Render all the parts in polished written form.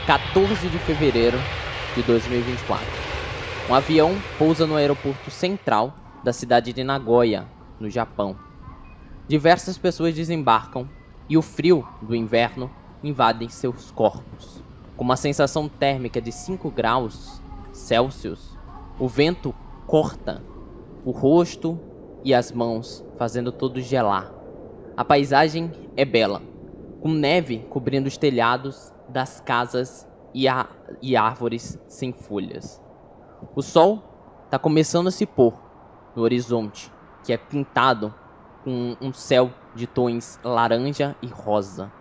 14 de fevereiro de 2024. Um avião pousa no aeroporto central da cidade de Nagoya, no Japão. Diversas pessoas desembarcam e o frio do inverno invade seus corpos. Com uma sensação térmica de 5 graus Celsius, o vento corta o rosto e as mãos, fazendo tudo gelar. A paisagem é bela, com neve cobrindo os telhados das casas e árvores sem folhas. O sol está começando a se pôr no horizonte, que é pintado com um céu de tons laranja e rosa.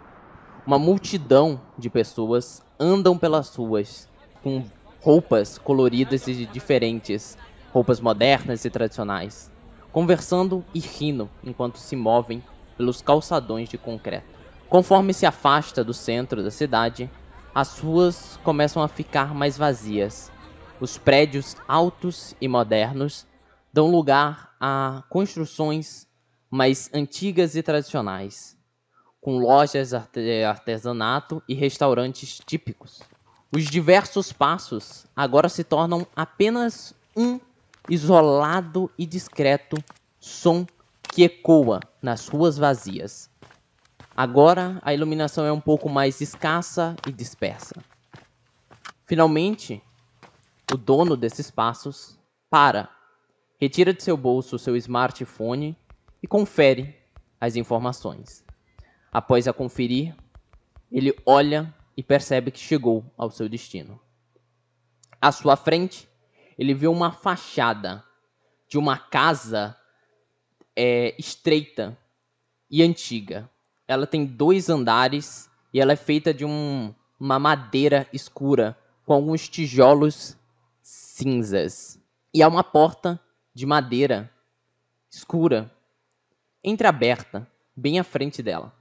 Uma multidão de pessoas andam pelas ruas com roupas coloridas e diferentes, roupas modernas e tradicionais, conversando e rindo enquanto se movem pelos calçadões de concreto. Conforme se afasta do centro da cidade, as ruas começam a ficar mais vazias. Os prédios altos e modernos dão lugar a construções mais antigas e tradicionais, com lojas de artesanato e restaurantes típicos. Os diversos passos agora se tornam apenas um isolado e discreto som que ecoa nas ruas vazias. Agora a iluminação é um pouco mais escassa e dispersa. Finalmente, o dono desses passos para, retira de seu bolso o seu smartphone e confere as informações. Após a conferir, ele olha e percebe que chegou ao seu destino. À sua frente, ele vê uma fachada de uma casa estreita e antiga. Ela tem 2 andares e ela é feita de uma madeira escura com alguns tijolos cinzas. E há uma porta de madeira escura entreaberta bem à frente dela.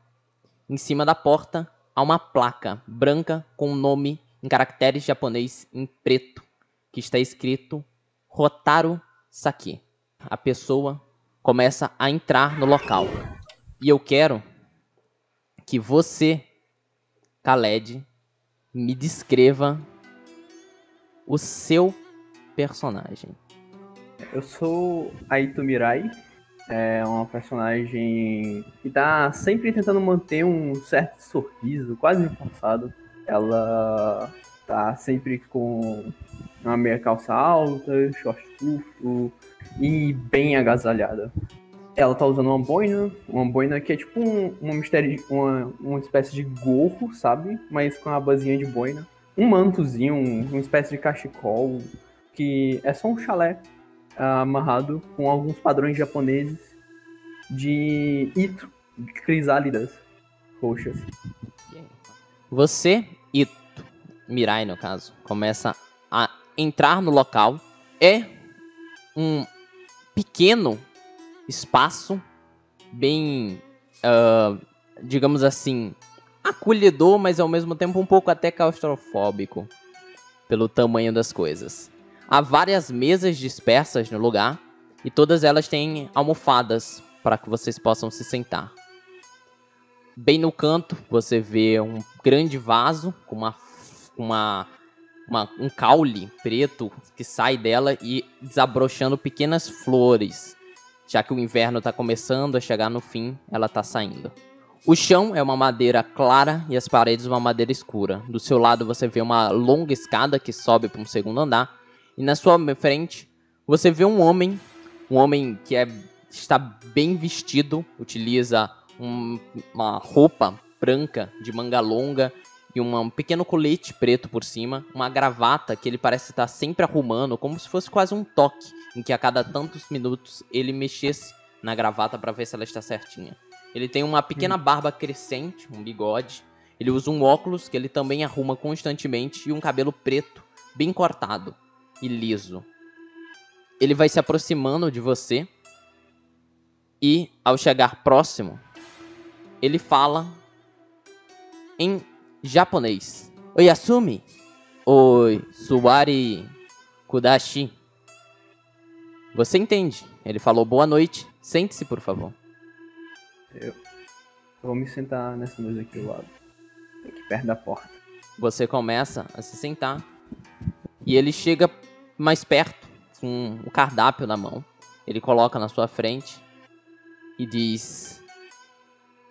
Em cima da porta há uma placa branca com um nome em caracteres japonês em preto, que está escrito Hotaru Saki. A pessoa começa a entrar no local. E eu quero que você, Khaled, me descreva o seu personagem. Eu sou Aito Mirai, é uma personagem que tá sempre tentando manter um certo sorriso, quase forçado. Ela tá sempre com uma meia calça alta, short curto e bem agasalhada. Ela tá usando uma boina que é tipo uma espécie de gorro, sabe? Mas com a basinha de boina. Um mantozinho, uma espécie de cachecol, que é só um chalé amarrado com alguns padrões japoneses de Ito, de crisálidas roxas. Você, Ito, Mirai no caso, começa a entrar no local. É um pequeno espaço, bem, digamos assim, acolhedor, mas ao mesmo tempo um pouco até claustrofóbico, pelo tamanho das coisas. Há várias mesas dispersas no lugar, e todas elas têm almofadas para que vocês possam se sentar. Bem no canto, você vê um grande vaso com um caule preto que sai dela e desabrochando pequenas flores. Já que o inverno está começando a chegar no fim, ela está saindo. O chão é uma madeira clara e as paredes uma madeira escura. Do seu lado você vê uma longa escada que sobe para um segundo andar. E na sua frente você vê um homem que está bem vestido, utiliza uma roupa branca de manga longa e um pequeno colete preto por cima, uma gravata que ele parece estar sempre arrumando, como se fosse quase um toque, em que a cada tantos minutos ele mexesse na gravata para ver se ela está certinha. Ele tem uma pequena barba crescente, um bigode, ele usa um óculos que ele também arruma constantemente e um cabelo preto, bem cortado e liso. Ele vai se aproximando de você e, ao chegar próximo, ele fala em japonês. Oyasumi, oi, suwari kudashi. Você entende? Ele falou boa noite, sente-se por favor. Eu vou me sentar nessa mesa aqui do lado, aqui perto da porta. Você começa a se sentar e ele chega mais perto com o cardápio na mão. Ele coloca na sua frente e diz: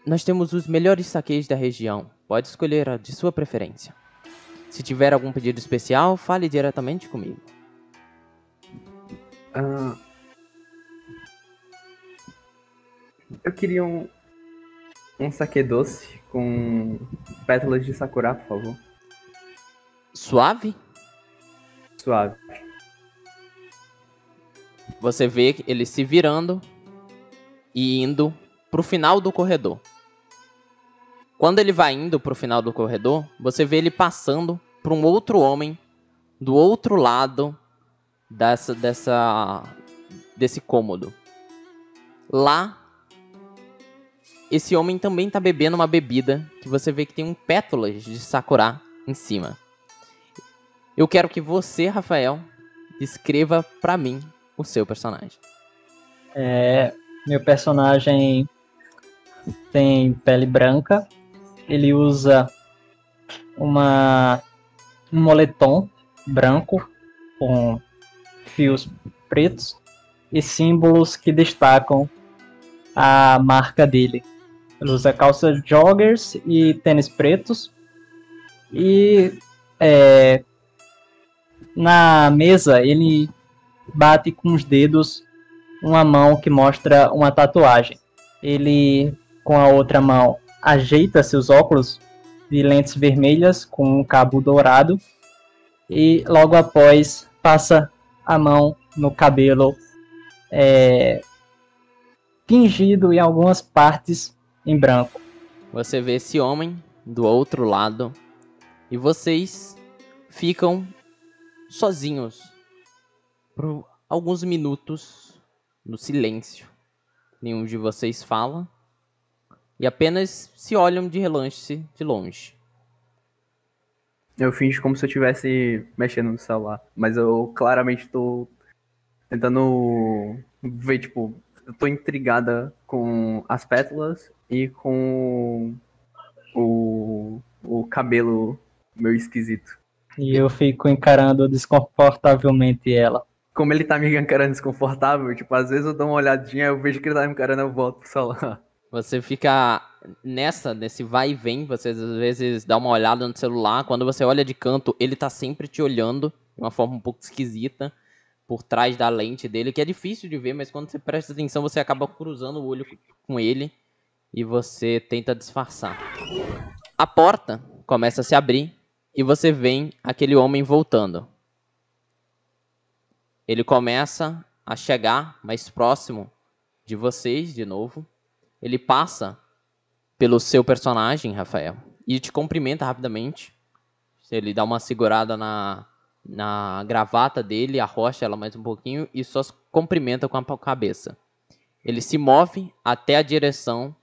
nós temos os melhores saquês da região. Pode escolher a de sua preferência. Se tiver algum pedido especial, fale diretamente comigo. Eu queria um saquê doce com pétalas de sakura, por favor. Suave? Suave. Você vê ele se virando e indo pro final do corredor. Quando ele vai indo pro final do corredor, você vê ele passando por um outro homem do outro lado desse cômodo. Lá, esse homem também tá bebendo uma bebida que você vê que tem pétalas de sakura em cima. Eu quero que você, Rafael, descreva pra mim o seu personagem. Meu personagem tem pele branca. Ele usa um moletom branco com fios pretos e símbolos que destacam a marca dele. Ele usa calças joggers e tênis pretos. E na mesa ele bate com os dedos uma mão que mostra uma tatuagem. Ele, com a outra mão, ajeita seus óculos de lentes vermelhas com um cabo dourado e logo após passa a mão no cabelo tingido em algumas partes em branco. Você vê esse homem do outro lado e vocês ficam sozinhos por alguns minutos no silêncio. Nenhum de vocês fala e apenas se olham de relance de longe. Eu finjo como se eu estivesse mexendo no celular, mas eu claramente tô tentando ver, tipo, eu tô intrigada com as pétalas e com o cabelo meu esquisito. E eu fico encarando desconfortavelmente ela. Como ele tá me encarando desconfortável, tipo, às vezes eu dou uma olhadinha, eu vejo que ele tá me encarando, eu volto pro celular. Você fica nesse vai e vem, você às vezes dá uma olhada no celular, quando você olha de canto, ele tá sempre te olhando de uma forma um pouco esquisita, por trás da lente dele, que é difícil de ver, mas quando você presta atenção, você acaba cruzando o olho com ele e você tenta disfarçar. A porta começa a se abrir e você vê aquele homem voltando. Ele começa a chegar mais próximo de vocês de novo. Ele passa pelo seu personagem, Rafael, e te cumprimenta rapidamente. Ele dá uma segurada na gravata dele, arrocha ela mais um pouquinho e só se cumprimenta com a cabeça. Ele se move até a direção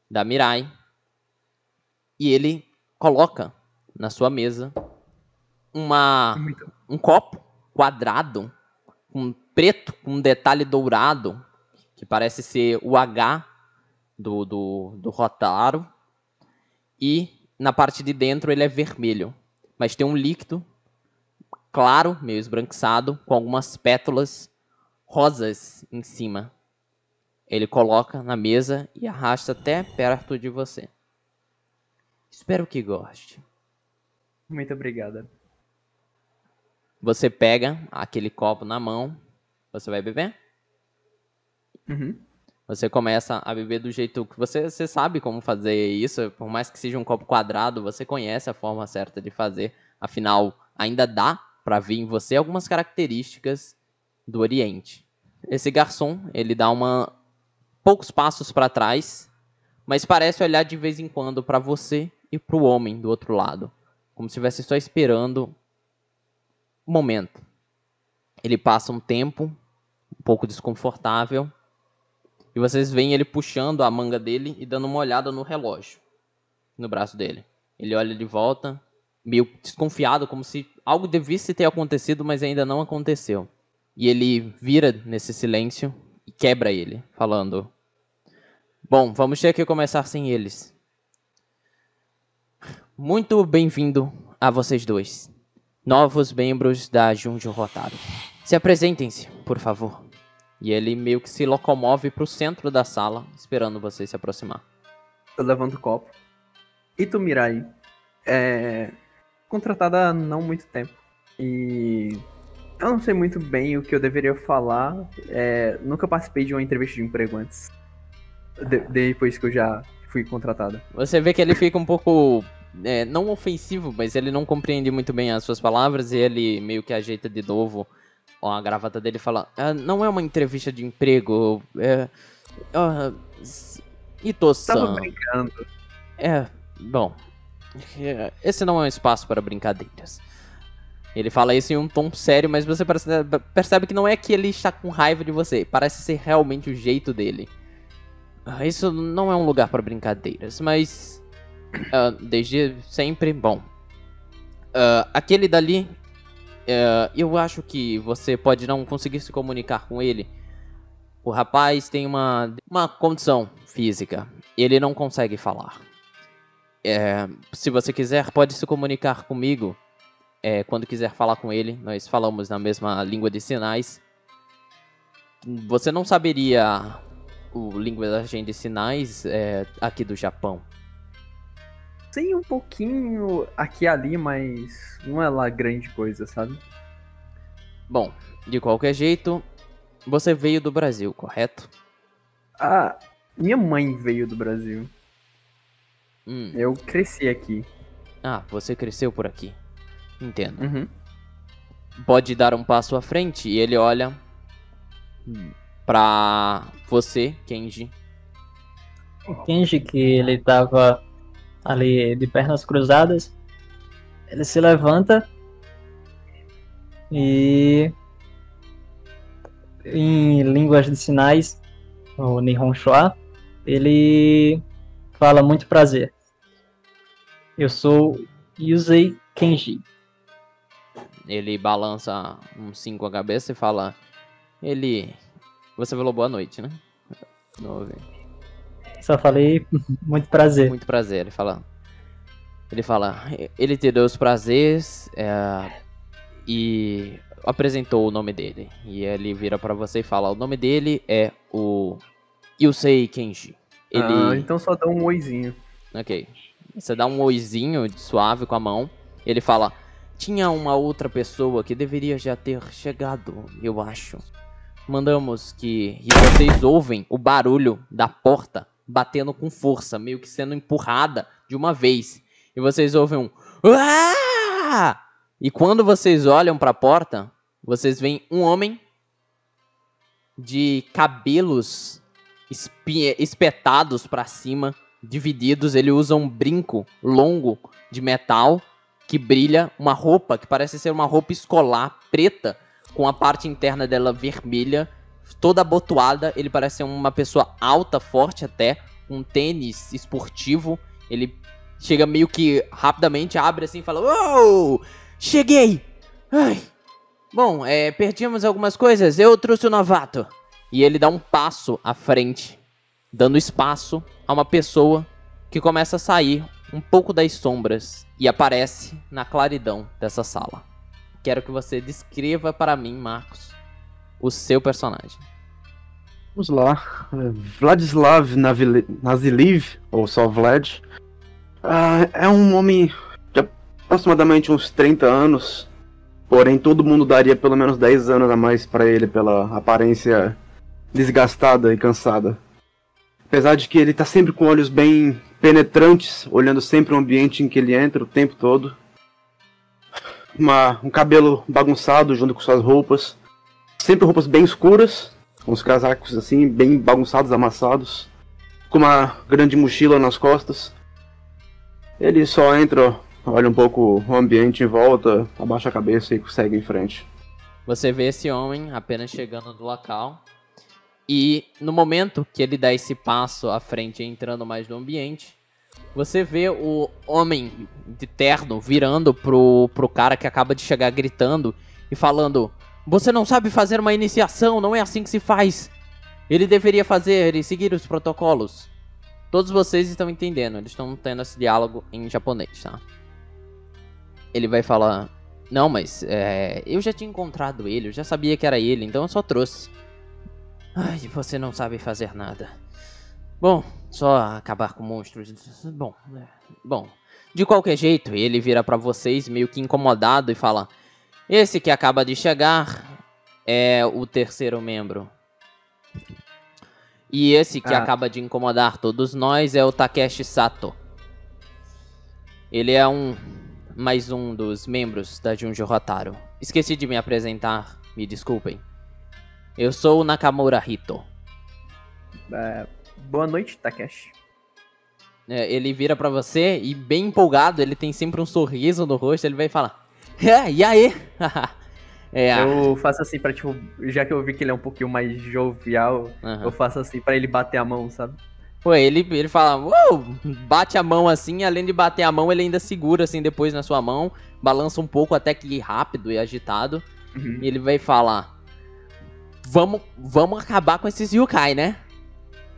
da Mirai e ele coloca na sua mesa um copo quadrado, preto, com um detalhe dourado, que parece ser o H do Rotaro, e na parte de dentro ele é vermelho, mas tem um líquido claro, meio esbranquiçado, com algumas pétalas rosas em cima. Ele coloca na mesa e arrasta até perto de você. Espero que goste. Muito obrigada. Você pega aquele copo na mão. Você vai beber? Uhum. Você começa a beber do jeito que você sabe como fazer isso. Por mais que seja um copo quadrado, você conhece a forma certa de fazer. Afinal, ainda dá para ver em você algumas características do Oriente. Esse garçom, ele dá poucos passos para trás, mas parece olhar de vez em quando para você e para o homem do outro lado, como se estivesse só esperando um momento. Ele passa um tempo um pouco desconfortável e vocês veem ele puxando a manga dele e dando uma olhada no relógio no braço dele. Ele olha de volta, meio desconfiado, como se algo devisse ter acontecido, mas ainda não aconteceu. E ele vira nesse silêncio e quebra ele, falando: bom, vamos ter que começar sem eles. Muito bem-vindo a vocês dois, novos membros da Junjo Rotaro. Se apresentem-se, por favor. E ele meio que se locomove pro centro da sala, esperando você se aproximar. Eu levanto o copo. Ito Mirai. Contratada há não muito tempo. E eu não sei muito bem o que eu deveria falar. Nunca participei de uma entrevista de emprego antes. Depois que eu já fui contratada. Você vê que ele fica um pouco, não ofensivo, mas ele não compreende muito bem as suas palavras e ele meio que ajeita de novo a gravata dele e fala: não é uma entrevista de emprego, Ito-san. Tava brincando. Bom, esse não é um espaço para brincadeiras. Ele fala isso em um tom sério, mas você percebe que não é que ele está com raiva de você, parece ser realmente o jeito dele. Isso não é um lugar para brincadeiras, mas desde sempre, bom. Aquele dali, eu acho que você pode não conseguir se comunicar com ele. O rapaz tem uma condição física, ele não consegue falar. Se você quiser, pode se comunicar comigo. Quando quiser falar com ele, nós falamos na mesma língua de sinais. Você não saberia o linguagem de sinais aqui do Japão? Tem um pouquinho aqui e ali, mas não é lá grande coisa, sabe? Bom, de qualquer jeito, você veio do Brasil, correto? Minha mãe veio do Brasil. Eu cresci aqui. Você cresceu por aqui. Entendo. Uhum. Pode dar um passo à frente e ele olha pra você, Kenji. O Kenji, que ele tava ali de pernas cruzadas, ele se levanta e em línguas de sinais, o Nihon Shoa, ele fala: muito prazer. Eu sou Yusei Kenji. Ele balança uns 5 a cabeça e fala: Você falou boa noite, né? Não ouvi. Só falei muito prazer. Muito prazer, ele fala, ele te deu os prazeres e apresentou o nome dele. E ele vira pra você e fala: o nome dele é o Yusei Kenji. Então só dá um oizinho. Ok. Você dá um oizinho suave com a mão. Ele fala: tinha uma outra pessoa que deveria já ter chegado, eu acho. Mandamos que... E vocês ouvem o barulho da porta batendo com força, meio que sendo empurrada de uma vez. E vocês ouvem um... Uaaah! E quando vocês olham para a porta, vocês veem um homem de cabelos espetados para cima, divididos. Ele usa um brinco longo de metal que brilha, uma roupa que parece ser uma roupa escolar preta, com a parte interna dela vermelha, toda abotoada. Ele parece ser uma pessoa alta, forte até, com um tênis esportivo. Ele chega meio que rapidamente, abre assim e fala: "Uou! Cheguei! Ai. Bom, perdemos algumas coisas, eu trouxe o novato." E ele dá um passo à frente, dando espaço a uma pessoa que começa a sair um pouco das sombras e aparece na claridão dessa sala. Quero que você descreva para mim, Marcos, o seu personagem. Vamos lá. Vladislav Naziliv, ou só Vlad, é um homem de aproximadamente uns 30 anos, porém todo mundo daria pelo menos 10 anos a mais para ele pela aparência desgastada e cansada. Apesar de que ele tá sempre com olhos bem penetrantes, olhando sempre o ambiente em que ele entra o tempo todo. Um cabelo bagunçado junto com suas roupas. Sempre roupas bem escuras, com os casacos assim, bem bagunçados, amassados. Com uma grande mochila nas costas. Ele só entra, olha um pouco o ambiente em volta, abaixa a cabeça e segue em frente. Você vê esse homem apenas chegando do local. E no momento que ele dá esse passo à frente, entrando mais no ambiente, você vê o homem de terno virando pro cara que acaba de chegar, gritando e falando: "Você não sabe fazer uma iniciação, não é assim que se faz. Ele deveria fazer e seguir os protocolos." Todos vocês estão entendendo, eles estão tendo esse diálogo em japonês, tá? Ele vai falar... Não, mas eu já tinha encontrado ele, eu já sabia que era ele, então eu só trouxe. Ai, você não sabe fazer nada. Bom, só acabar com monstros. Bom, de qualquer jeito, ele vira pra vocês meio que incomodado e fala... Esse que acaba de chegar é o terceiro membro. E esse que acaba de incomodar todos nós é o Takeshi Sato. Ele é mais um dos membros da Junjo Hotaru. Esqueci de me apresentar, me desculpem. Eu sou o Nakamura Hito. Boa noite, Takeshi. Ele vira pra você e bem empolgado, ele tem sempre um sorriso no rosto, ele vai falar... E aí? Eu faço assim pra, tipo, já que eu vi que ele é um pouquinho mais jovial, eu faço assim pra ele bater a mão, sabe? Pô, ele fala, bate a mão assim, além de bater a mão, ele ainda segura assim depois na sua mão, balança um pouco até que rápido e agitado, e ele vai falar, vamos acabar com esses yokai, né?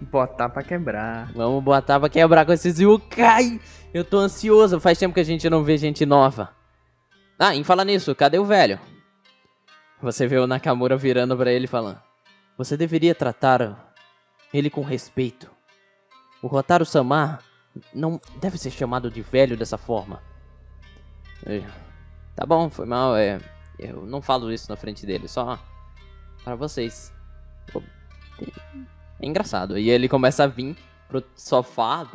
Botar pra quebrar. Vamos botar pra quebrar com esses yokai! Eu tô ansioso, faz tempo que a gente não vê gente nova. Em falar nisso, cadê o velho? Você vê o Nakamura virando pra ele falando, você deveria tratar ele com respeito. O Hotaru-sama não deve ser chamado de velho dessa forma. Tá bom, foi mal, eu não falo isso na frente dele, só para vocês. É engraçado. E ele começa a vir pro sofá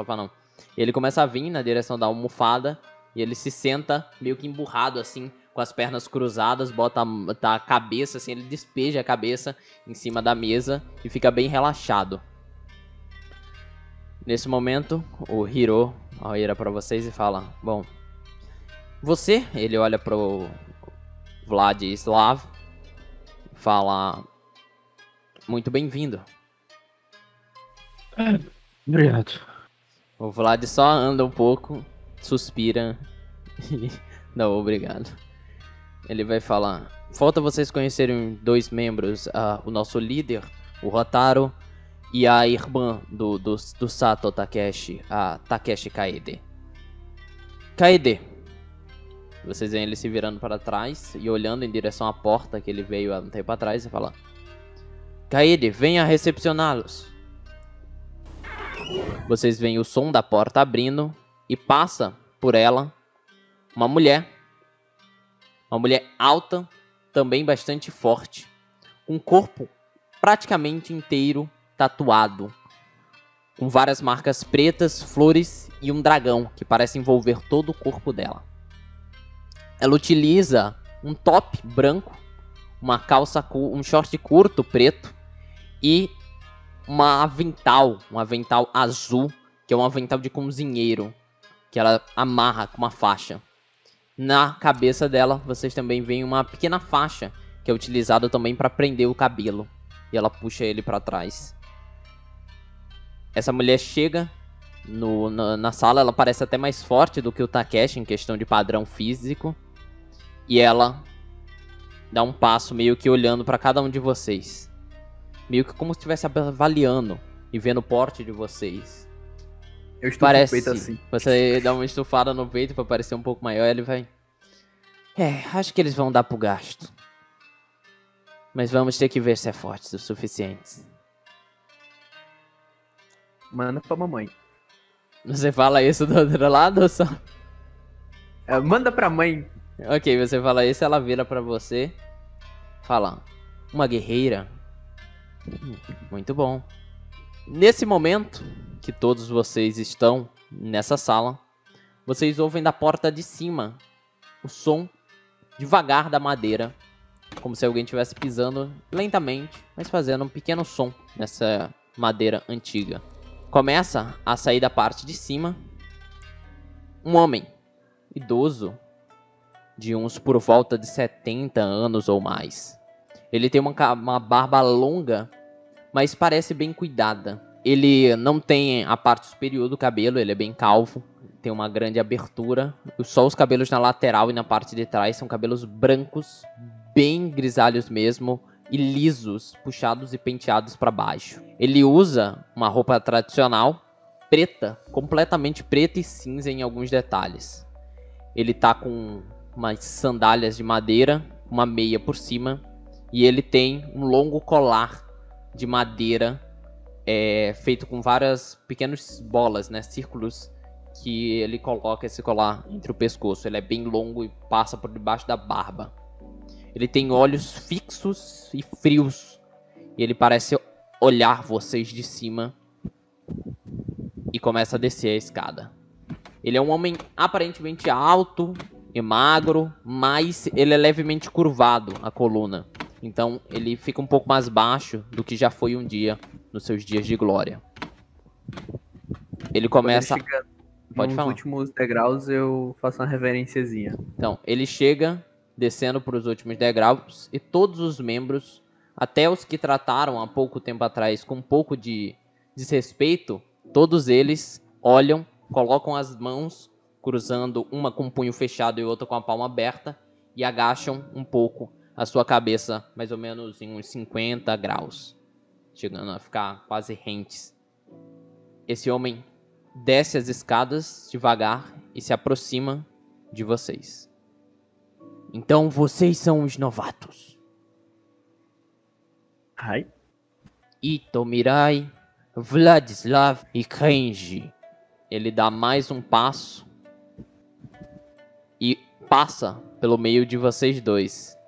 não. Ele começa a vir na direção da almofada e ele se senta meio que emburrado assim, com as pernas cruzadas, bota a cabeça assim, ele despeja a cabeça em cima da mesa e fica bem relaxado. Nesse momento, o Hiro olha pra vocês e fala, bom, você, ele olha pro Vladislav, fala, muito bem-vindo. Obrigado. O Vlad só anda um pouco, suspira e não, obrigado. Ele vai falar, falta vocês conhecerem dois membros, o nosso líder, o Hotaru, e a irmã do Sato Takeshi, a Takeshi Kaede. Kaede. Vocês veem ele se virando para trás e olhando em direção à porta que ele veio há um tempo atrás e fala, Kaede, venha recepcioná-los. Vocês veem o som da porta abrindo e passa por ela uma mulher alta, também bastante forte, com o corpo praticamente inteiro tatuado, com várias marcas pretas, flores e um dragão que parece envolver todo o corpo dela. Ela utiliza um top branco, uma calça, um short curto preto e um avental azul, que é um avental de cozinheiro, que ela amarra com uma faixa. Na cabeça dela, vocês também veem uma pequena faixa, que é utilizada também para prender o cabelo, e ela puxa ele para trás. Essa mulher chega na sala, ela parece até mais forte do que o Takeshi em questão de padrão físico. E ela dá um passo meio que olhando para cada um de vocês. Meio que como se estivesse avaliando e vendo o porte de vocês. Eu estou parece, com o peito assim. Você dá uma estufada no peito para parecer um pouco maior, ele vai... acho que eles vão dar pro gasto. Mas vamos ter que ver se é forte o suficiente. Manda pra mamãe. Você fala isso do outro lado ou só? Manda pra mãe. Ok, você fala isso, ela vira pra você. Fala, uma guerreira? Muito bom. Nesse momento que todos vocês estão nessa sala, vocês ouvem da porta de cima o som devagar da madeira, como se alguém estivesse pisando lentamente, mas fazendo um pequeno som nessa madeira antiga. Começa a sair da parte de cima um homem idoso, de uns por volta de 70 anos ou mais. Ele tem uma barba longa, mas parece bem cuidada. Ele não tem a parte superior do cabelo, ele é bem calvo, tem uma grande abertura. Só os cabelos na lateral e na parte de trás são cabelos brancos, bem grisalhos mesmo, e lisos, puxados e penteados para baixo. Ele usa uma roupa tradicional, preta, completamente preta e cinza em alguns detalhes. Ele tá com umas sandálias de madeira, uma meia por cima, e ele tem um longo colar de madeira feito com várias pequenas bolas, né, círculos, que ele coloca esse colar entre o pescoço. Ele é bem longo e passa por debaixo da barba. Ele tem olhos fixos e frios, e ele parece olhar vocês de cima e começa a descer a escada. Ele é um homem aparentemente alto e magro, mas ele é levemente curvado a coluna. Então ele fica um pouco mais baixo do que já foi um dia nos seus dias de glória. Ele começa... Quando ele chega Pode nos falar. últimos degraus, eu faço uma reverenciazinha. Então, ele chega descendo para os últimos degraus e todos os membros, até os que trataram há pouco tempo atrás com um pouco de desrespeito, todos eles olham, colocam as mãos cruzando, uma com o punho fechado e outra com a palma aberta, e agacham um pouco a sua cabeça, mais ou menos em uns 50 graus, chegando a ficar quase rentes. Esse homem desce as escadas devagar e se aproxima de vocês. Então vocês são os novatos. Ai. Ito, Mirai, Vladislav e Kenji. Ele dá mais um passo e passa pelo meio de vocês dois,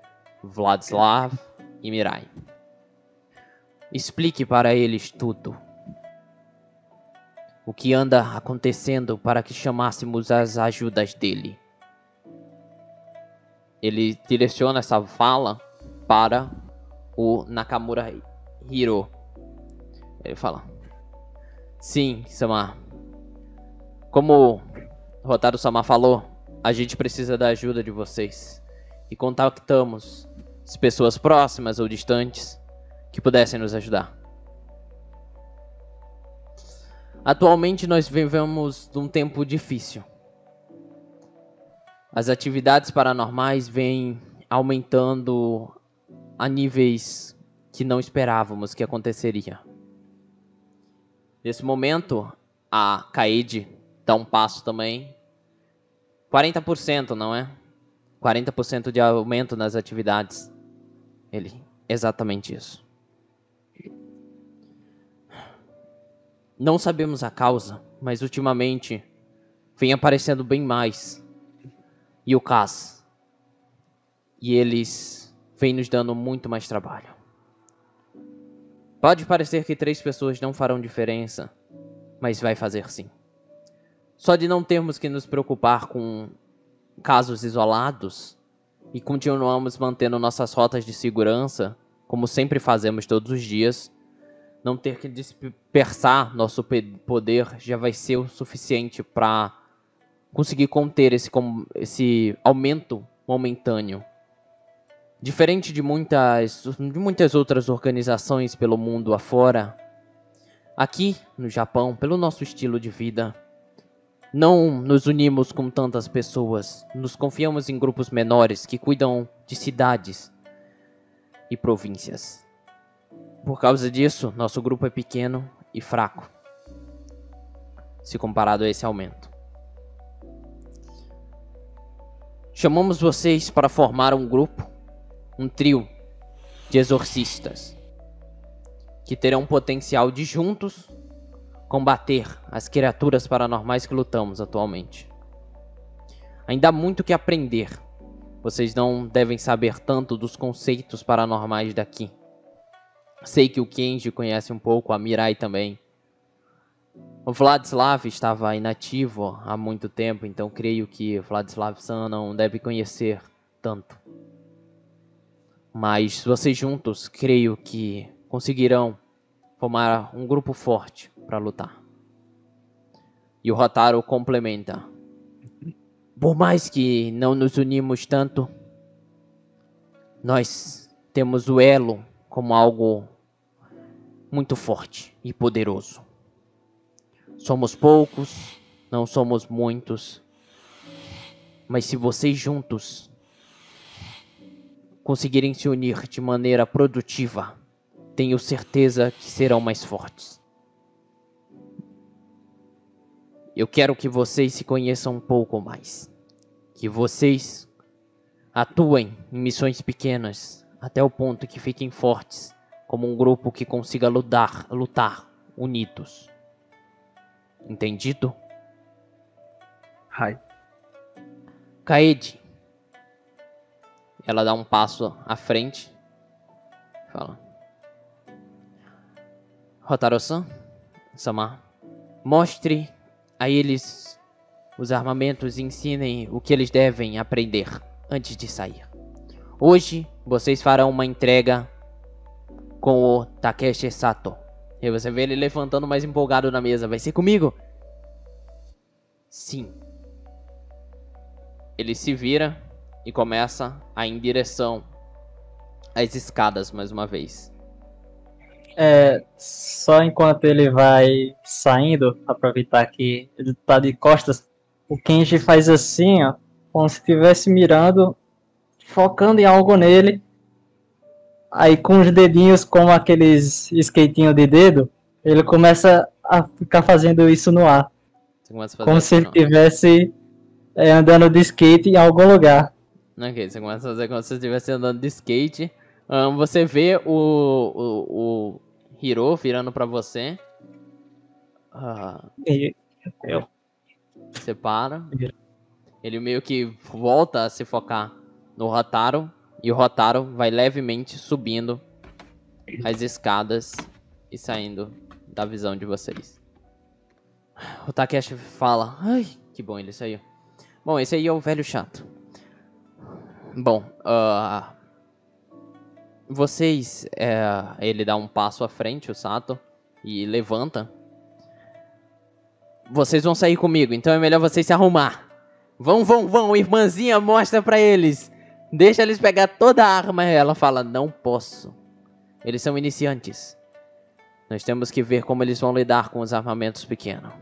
Vladislav e Mirai. Explique para eles tudo. O que anda acontecendo para que chamássemos as ajudas dele. Ele direciona essa fala para o Nakamura Hiro. Ele fala: sim, Sama. Como o Hotaru Sama falou, a gente precisa da ajuda de vocês. E contactamos as pessoas próximas ou distantes que pudessem nos ajudar. Atualmente nós vivemos num tempo difícil. As atividades paranormais vêm aumentando a níveis que não esperávamos que aconteceria. Nesse momento, a Kaede dá um passo também. 40%, não é? 40% de aumento nas atividades. Ele, exatamente isso. Não sabemos a causa, mas ultimamente vem aparecendo bem mais Yukas. E eles vêm nos dando muito mais trabalho. Pode parecer que 3 pessoas não farão diferença, mas vai fazer sim. Só de não termos que nos preocupar com casos isolados e continuamos mantendo nossas rotas de segurança, como sempre fazemos todos os dias, não ter que dispersar nosso poder já vai ser o suficiente para conseguir conter esse aumento momentâneo. Diferente de muitas outras organizações pelo mundo afora, aqui no Japão, pelo nosso estilo de vida, não nos unimos com tantas pessoas, nos confiamos em grupos menores que cuidam de cidades e províncias. Por causa disso, nosso grupo é pequeno e fraco, se comparado a esse aumento. Chamamos vocês para formar um grupo, um trio de exorcistas, que terão potencial de juntos combater as criaturas paranormais que lutamos atualmente. Ainda há muito que aprender. Vocês não devem saber tanto dos conceitos paranormais daqui. Sei que o Kenji conhece um pouco, a Mirai também. O Vladislav estava inativo há muito tempo, então creio que o Vladislav-san não deve conhecer tanto. Mas vocês juntos, creio que conseguirão formar um grupo forte para lutar. E o Hotaru complementa: por mais que não nos unimos tanto, nós temos o elo como algo muito forte e poderoso. Somos poucos, não somos muitos, mas se vocês juntos conseguirem se unir de maneira produtiva, tenho certeza que serão mais fortes. Eu quero que vocês se conheçam um pouco mais. Que vocês atuem em missões pequenas até o ponto que fiquem fortes, como um grupo que consiga lutar unidos. Entendido? Hai. Kaede. Ela dá um passo à frente. Fala. Rotaro-san, Sama, mostre a eles os armamentos e ensinem o que eles devem aprender antes de sair. Hoje, vocês farão uma entrega com o Takeshi Sato. E você vê ele levantando mais empolgado na mesa. Vai ser comigo? Sim. Ele se vira e começa a ir em direção às escadas mais uma vez. Só enquanto ele vai saindo, aproveitar que ele tá de costas, o Kenji faz assim, ó, como se estivesse mirando, focando em algo nele. Aí com os dedinhos, como aqueles skatinhos de dedo, ele começa a ficar fazendo isso no ar. Como se ele estivesse andando de skate em algum lugar. Ok, você começa a fazer como se estivesse andando de skate. Você vê o Hiro virando pra você. Você para. Ele meio que volta a se focar no Rotaro. E o Rotaro vai levemente subindo as escadas e saindo da visão de vocês. O Takeshi fala: ai, que bom ele saiu. Bom, esse aí é o velho chato. Bom, vocês... ele dá um passo à frente, o Sato, e levanta. Vocês vão sair comigo, então é melhor vocês se arrumar. Vão, irmãzinha, mostra pra eles. Deixa eles pegar toda a arma. Ela fala: não posso. Eles são iniciantes. Nós temos que ver como eles vão lidar com os armamentos pequenos.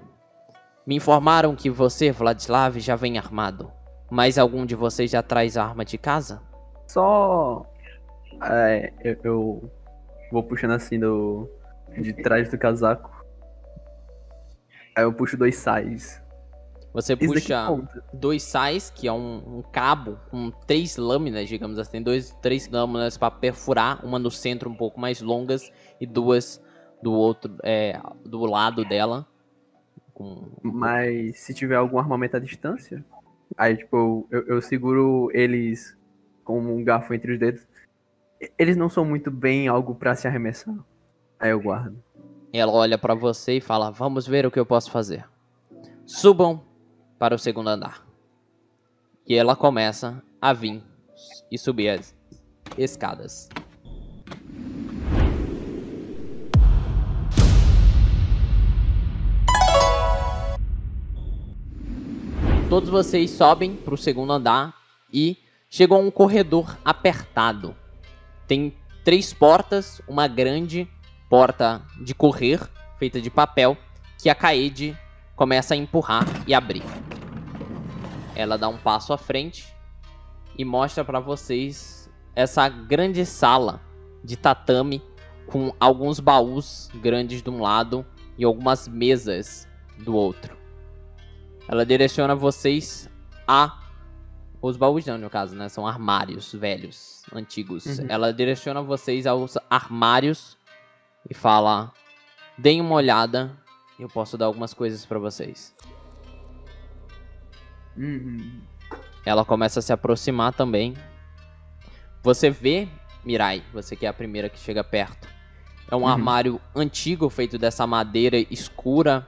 Me informaram que você, Vladislav, já vem armado. Mas algum de vocês já traz arma de casa? Só... eu vou puxando assim de trás do casaco. Aí eu puxo 2 sais. Você puxa 2 sais, que é um cabo com 3 lâminas, digamos assim. 3 lâminas para perfurar, uma no centro um pouco mais longas e 2 do outro, do lado dela. Mas se tiver algum armamento à distância, aí tipo, eu seguro eles com um garfo entre os dedos. Eles não são muito bem algo pra se arremessar. Aí eu guardo. Ela olha pra você e fala: vamos ver o que eu posso fazer. Subam para o segundo andar. E ela começa a vir e subir as escadas. Todos vocês sobem para o segundo andar e chegam a um corredor apertado. Tem 3 portas, uma grande porta de correr, feita de papel, que a Kaede começa a empurrar e abrir. Ela dá um passo à frente e mostra para vocês essa grande sala de tatame com alguns baús grandes de um lado e algumas mesas do outro. Ela direciona vocês a... Os baús não, no caso, né? São armários velhos, antigos. Uhum. Ela direciona vocês aos armários e fala: deem uma olhada, eu posso dar algumas coisas pra vocês. Uhum. Ela começa a se aproximar também. Você vê, Mirai, você que é a primeira que chega perto. É um armário antigo, feito dessa madeira escura.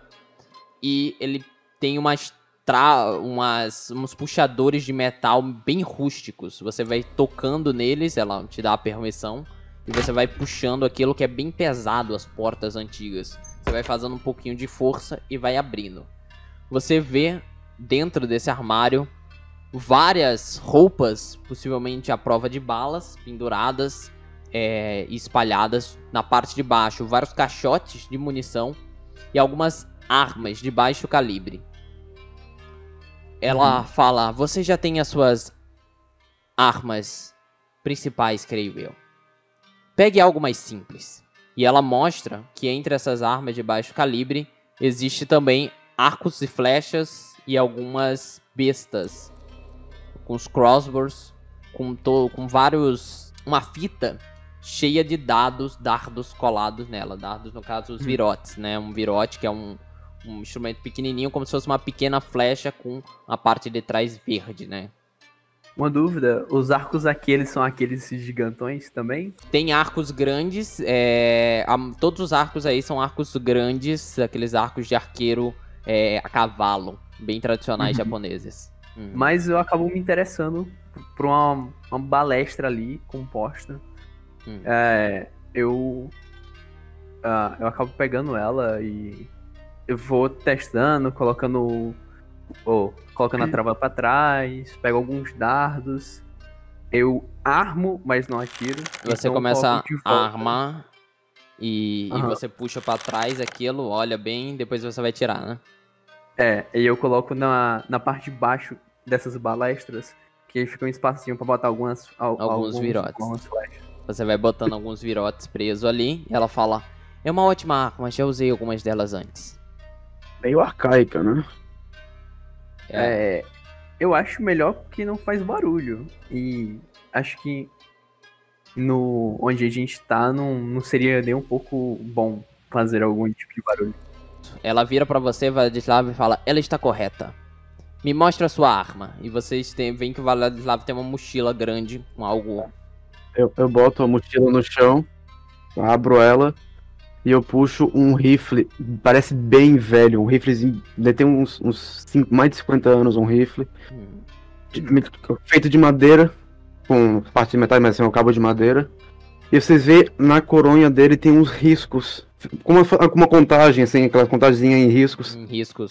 E ele tem uns puxadores de metal bem rústicos. Você vai tocando neles, ela te dá a permissão. E você vai puxando aquilo que é bem pesado, as portas antigas. Você vai fazendo um pouquinho de força e vai abrindo. Você vê dentro desse armário várias roupas, possivelmente à prova de balas, penduradas e espalhadas na parte de baixo. Vários caixotes de munição e algumas armas de baixo calibre. Ela fala: você já tem as suas armas principais, creio eu. Pegue algo mais simples. E ela mostra que entre essas armas de baixo calibre existe também arcos e flechas e algumas bestas. Com os crossbows, com vários... Uma fita cheia de dardos colados nela. Dardos, no caso, os virotes, né? Um virote que é um instrumento pequenininho, como se fosse uma pequena flecha com a parte de trás verde, né? Uma dúvida, os arcos aqueles são aqueles gigantões também? Tem arcos grandes, todos os arcos aí são arcos grandes, aqueles arcos de arqueiro a cavalo, bem tradicionais japoneses. Mas eu acabo me interessando por uma balestra ali composta. Eu acabo pegando ela e eu vou testando, colocando a trava pra trás, pego alguns dardos, eu armo, mas não atiro. Você então começa coloco de a volta. armar e você puxa pra trás aquilo, olha bem, depois você vai tirar, né? E eu coloco na parte de baixo dessas balestras, que fica um espacinho pra botar alguns virotes. Algumas flechas. Você vai botando alguns virotes presos ali e ela fala: é uma ótima arma, mas já usei algumas delas antes. Meio arcaica, né? Eu acho melhor que não faz barulho. E acho que onde a gente tá não seria nem um pouco bom fazer algum tipo de barulho. Ela vira pra você, Vladislav, e fala: ela está correta. Me mostra a sua arma. E vocês veem que o Vladislav tem uma mochila grande com algo. Eu boto a mochila no chão, abro ela e eu puxo um rifle, parece bem velho, um riflezinho, ele tem mais de 50 anos, um rifle, feito de madeira, com parte de metal, mas assim, um cabo de madeira. E vocês veem na coronha dele tem uns riscos, com uma contagem, assim, aquela contagemzinha em riscos.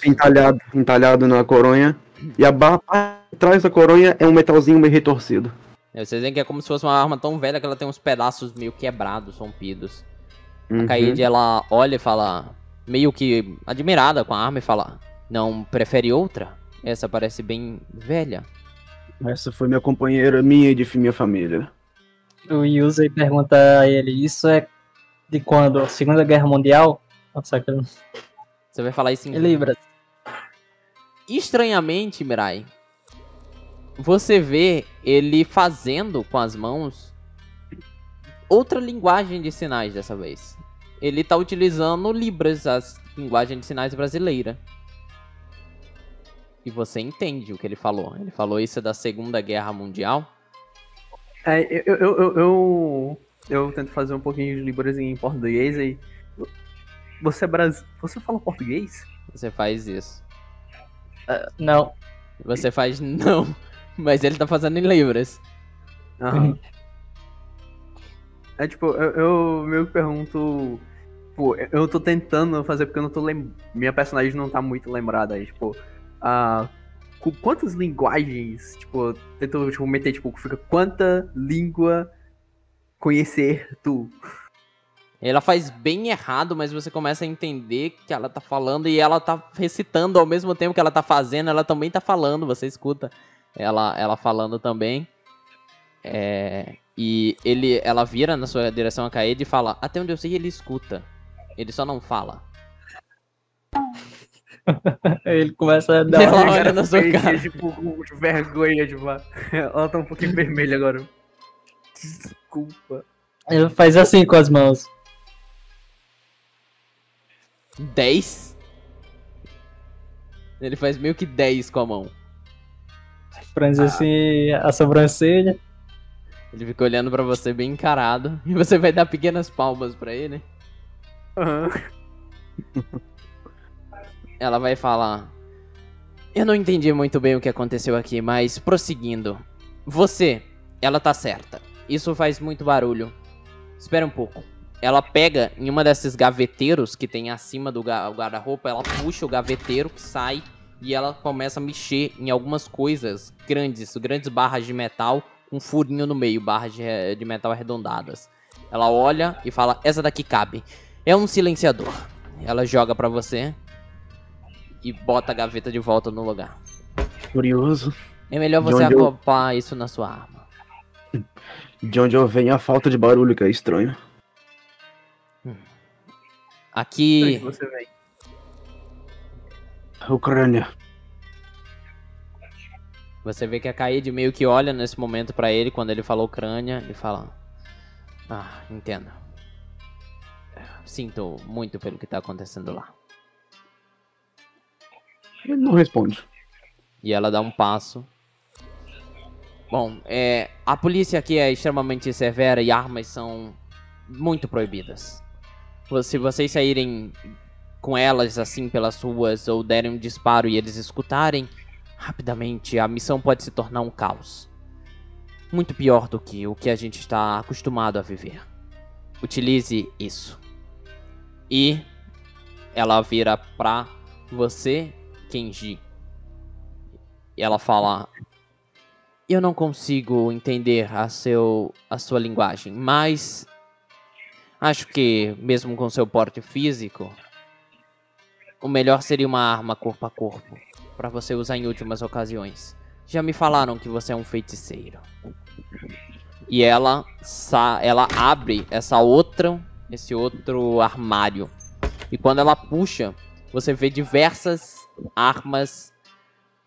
Entalhado na coronha. E atrás da coronha é um metalzinho meio retorcido. Vocês veem que é como se fosse uma arma tão velha que ela tem uns pedaços meio quebrados, rompidos. A Kaede, ela olha e fala, meio que admirada com a arma, e fala: não prefere outra? Essa parece bem velha. Essa foi minha companheira, minha e de minha família. O Yusei pergunta a ele: isso é de quando? Segunda Guerra Mundial? Nossa, Você vai falar isso em Libras. Estranhamente, Mirai, você vê ele fazendo com as mãos outra linguagem de sinais dessa vez. Ele tá utilizando Libras, a linguagem de sinais brasileira. E você entende o que ele falou. Ele falou isso da Segunda Guerra Mundial. Eu tento fazer um pouquinho de Libras em português aí. Você fala português? Você faz isso. Não. Você faz não. Mas ele tá fazendo em Libras. Aham. Eu meio que pergunto. Pô, eu tô tentando fazer porque eu não tô minha personagem não tá muito lembrada aí, com quantas linguagens, tento meter, fica quanta língua conhecer tu? Ela faz bem errado, mas você começa a entender que ela tá falando e ela tá recitando ao mesmo tempo que ela tá fazendo, ela também tá falando, você escuta ela falando também. E ela vira na sua direção, a Kaede, e fala: até onde eu sei ele escuta, ele só não fala. Ele começa a dar Ela uma... olha na sua cara. Com vergonha, ela tá um pouquinho vermelha agora. Desculpa. Ele faz assim com as mãos. 10? Ele faz meio que 10 com a mão. Franze assim a sobrancelha. Ele fica olhando pra você bem encarado. E você vai dar pequenas palmas pra ele. Ela vai falar: eu não entendi muito bem o que aconteceu aqui, mas prosseguindo. Ela tá certa. Isso faz muito barulho. Espera um pouco. Ela pega em uma desses gaveteiros que tem acima do guarda-roupa, ela puxa o gaveteiro que sai e ela começa a mexer em algumas coisas grandes barras de metal com furinho no meio, barras de metal arredondadas. Ela olha e fala: essa daqui cabe. É um silenciador. Ela joga pra você e bota a gaveta de volta no lugar. Curioso. É melhor você acoplar isso na sua arma. De onde eu venho a falta de barulho, que é estranho. Aqui... Você vem. Ucrânia. Você vê que a Kaede meio que olha nesse momento pra ele, quando ele fala Ucrânia, e fala: Ah, entendo. Sinto muito pelo que tá acontecendo lá. Ele não responde. E ela dá um passo. Bom, a polícia aqui é extremamente severa e armas são muito proibidas. Se vocês saírem com elas assim pelas ruas ou derem um disparo e eles escutarem, rapidamente a missão pode se tornar um caos. Muito pior do que o que a gente está acostumado a viver. Utilize isso. E ela vira pra você, Kenji. E ela fala: Eu não consigo entender a sua linguagem, mas acho que, mesmo com seu porte físico, o melhor seria uma arma corpo a corpo, para você usar em últimas ocasiões. Já me falaram que você é um feiticeiro. E ela abre esse outro armário. E quando ela puxa, você vê diversas armas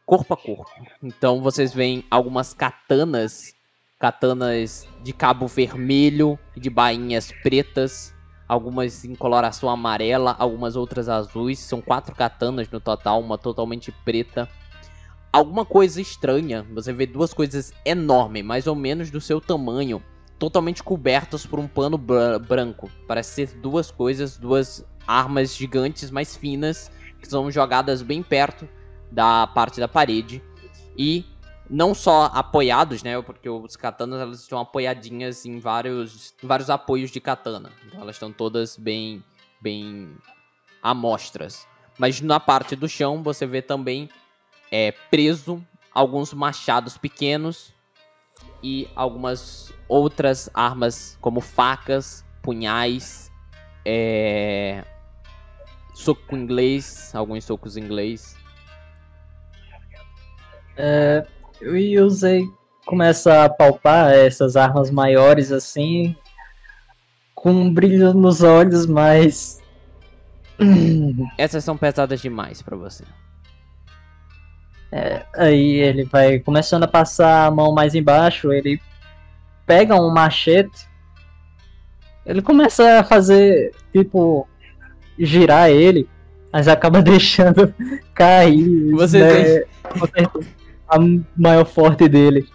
corpo a corpo. Então vocês veem algumas katanas de cabo vermelho e de bainhas pretas, algumas em coloração amarela, algumas outras azuis. São 4 katanas no total, uma totalmente preta. Alguma coisa estranha, você vê 2 coisas enormes, mais ou menos do seu tamanho, totalmente cobertas por um pano branco. Parece ser 2 coisas, 2 armas gigantes mais finas, que são jogadas bem perto da parte da parede. E não só apoiados, né, porque os katanas elas estão apoiadinhas em vários apoios de katana. Então elas estão todas bem amostras. Mas na parte do chão você vê também preso alguns machados pequenos e algumas outras armas como facas, punhais, soco inglês, alguns socos inglês. O Yusei começa a palpar essas armas maiores assim, com um brilho nos olhos, mas Essas são pesadas demais pra você. aí ele vai começando a passar a mão mais embaixo, ele pega um machete, ele começa a fazer, tipo, girar ele, mas acaba deixando cair, Você a maior forte dele.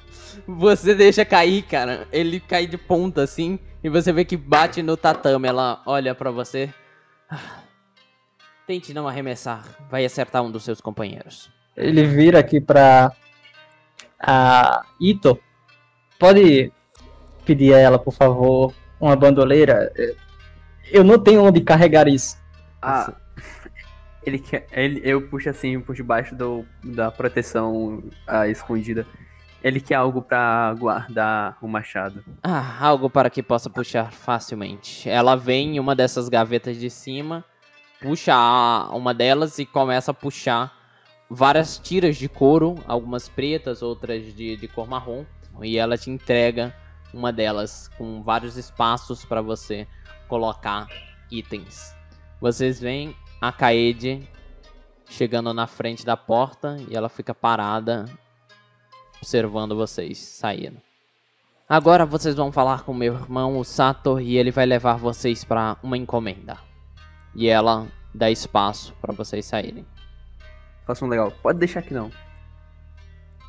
Você deixa cair, cara. Ele cai de ponta assim e você vê que bate no tatame. Ela olha pra você. Tente não arremessar. Vai acertar um dos seus companheiros. Ele vira aqui pra a Ito. Pode pedir a ela, por favor, uma bandoleira? Eu não tenho onde carregar isso. Eu puxo assim por debaixo da proteção escondida. Ele quer algo pra guardar o machado. Algo para que possa puxar facilmente. Ela vem em uma dessas gavetas de cima, puxa uma delas e começa a puxar várias tiras de couro, algumas pretas, outras de cor marrom. E ela te entrega uma delas com vários espaços para você colocar itens. Vocês veem a Kaede chegando na frente da porta e ela fica parada observando vocês saírem. Agora vocês vão falar com meu irmão, o Sato, e ele vai levar vocês para uma encomenda. E ela dá espaço para vocês saírem. Faça um legal. Pode deixar aqui não.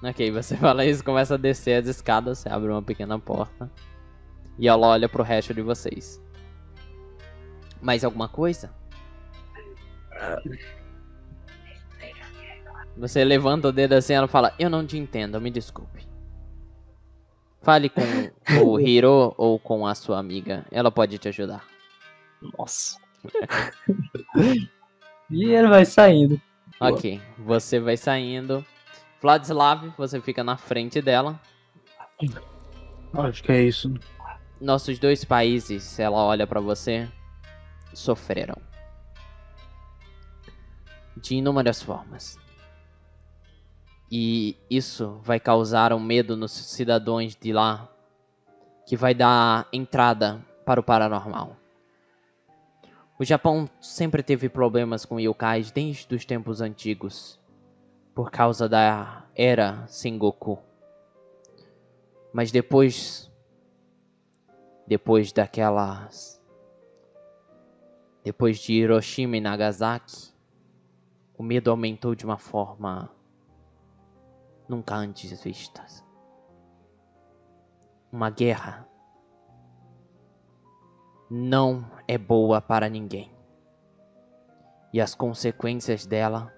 Ok, você fala isso, começa a descer as escadas, você abre uma pequena porta. E ela olha pro resto de vocês. Mais alguma coisa? Você levanta o dedo assim e ela fala: Eu não te entendo, me desculpe. Fale com o Hiro ou com a sua amiga, ela pode te ajudar. Nossa. E ele vai saindo. Ok, você vai saindo. Vladislav, você fica na frente dela. Acho que é isso. Nossos 2 países, ela olha pra você, sofreram. De inúmeras formas. E isso vai causar um medo nos cidadãos de lá, que vai dar entrada para o paranormal. O Japão sempre teve problemas com yokais desde os tempos antigos, por causa da era Sengoku. Mas depois de Hiroshima e Nagasaki, o medo aumentou de uma forma nunca antes vista. Uma guerra não é boa para ninguém. E as consequências dela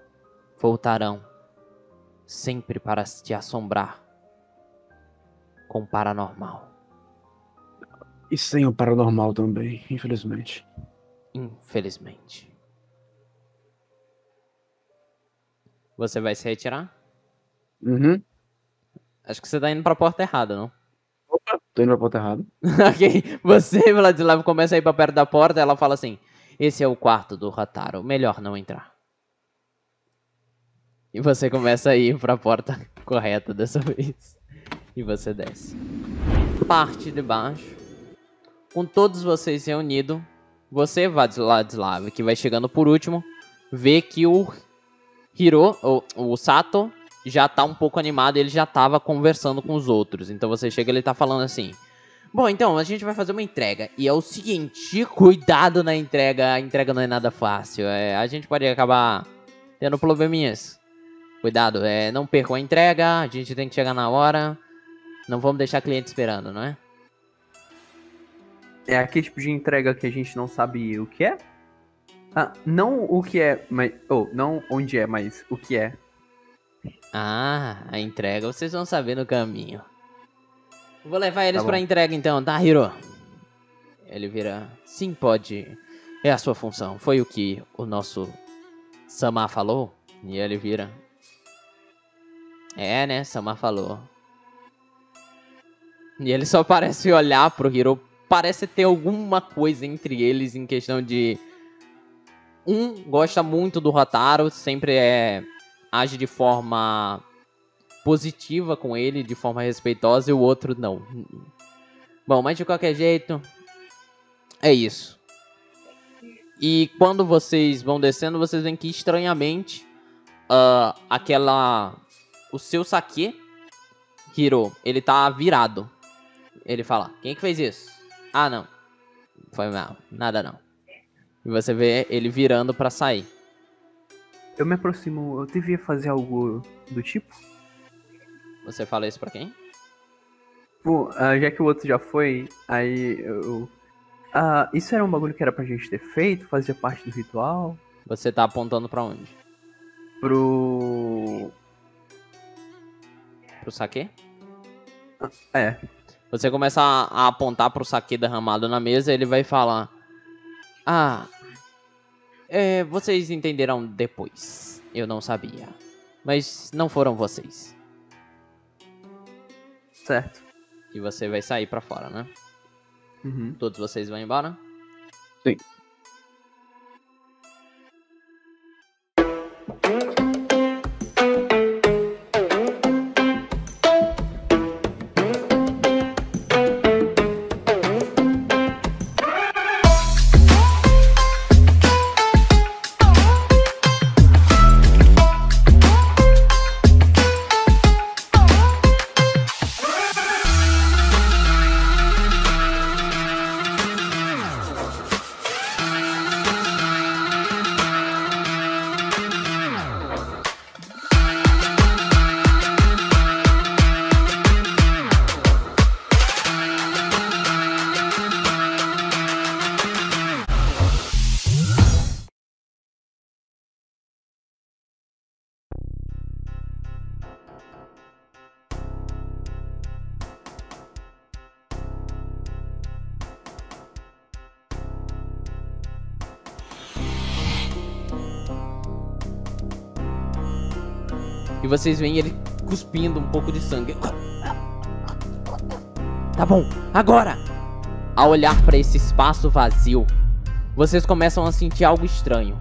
voltarão sempre para te assombrar com o paranormal. E sem o paranormal também, infelizmente. Infelizmente. Você vai se retirar? Uhum. Acho que você tá indo pra porta errada, não? Opa, tô indo pra porta errada. Ok. Você, Vladislav, começa a ir pra perto da porta e ela fala assim: esse é o quarto do Hataro, melhor não entrar. E você começa a ir pra porta correta dessa vez. E você desce. Parte de baixo. Com todos vocês reunidos, você, Vladislav, que vai chegando por último, vê que o o Sato, já tá um pouco animado, ele já tava conversando com os outros. Então você chega e ele tá falando assim: bom, então, a gente vai fazer uma entrega. E é o seguinte, cuidado na entrega. A entrega não é nada fácil. A gente pode acabar tendo probleminhas. Cuidado, não percam a entrega. A gente tem que chegar na hora. Não vamos deixar cliente esperando, não é? É aquele tipo de entrega que a gente não sabe o que é? Ah, não o que é, mas... não onde é, mas o que é. Ah, a entrega vocês vão saber no caminho. Vou levar eles Tá pra bom. entrega então, tá, Hiro? Ele vira: sim, pode. É a sua função. Foi o que o nosso Sama falou? E ele vira: é, né? Sama falou. E ele só parece olhar pro Hiro. Parece ter alguma coisa entre eles em questão de... Um gosta muito do Hataro, sempre age de forma positiva com ele, de forma respeitosa, e o outro não. Bom, mas de qualquer jeito, é isso. E quando vocês vão descendo, vocês veem que estranhamente o seu saque, Hiro, ele tá virado. Ele fala: quem é que fez isso? Ah, não. Foi mal. Nada não. E você vê ele virando pra sair. Eu me aproximo, eu devia fazer algo do tipo? Você fala isso pra quem? Pô, já que o outro já foi, aí eu... isso era um bagulho que era pra gente ter feito? Fazia parte do ritual? Você tá apontando pra onde? Pro saque? É. Você começa a apontar pro saque derramado na mesa, ele vai falar: ah, vocês entenderão depois. Eu não sabia. Mas não foram vocês. Certo. E você vai sair pra fora, né? Uhum. Todos vocês vão embora? Sim. E vocês veem ele cuspindo um pouco de sangue. Tá bom, agora! Ao olhar para esse espaço vazio, vocês começam a sentir algo estranho.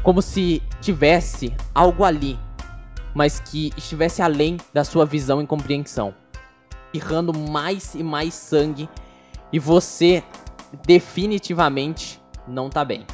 Como se tivesse algo ali, mas que estivesse além da sua visão e compreensão. Irrando mais e mais sangue. E você definitivamente não tá bem.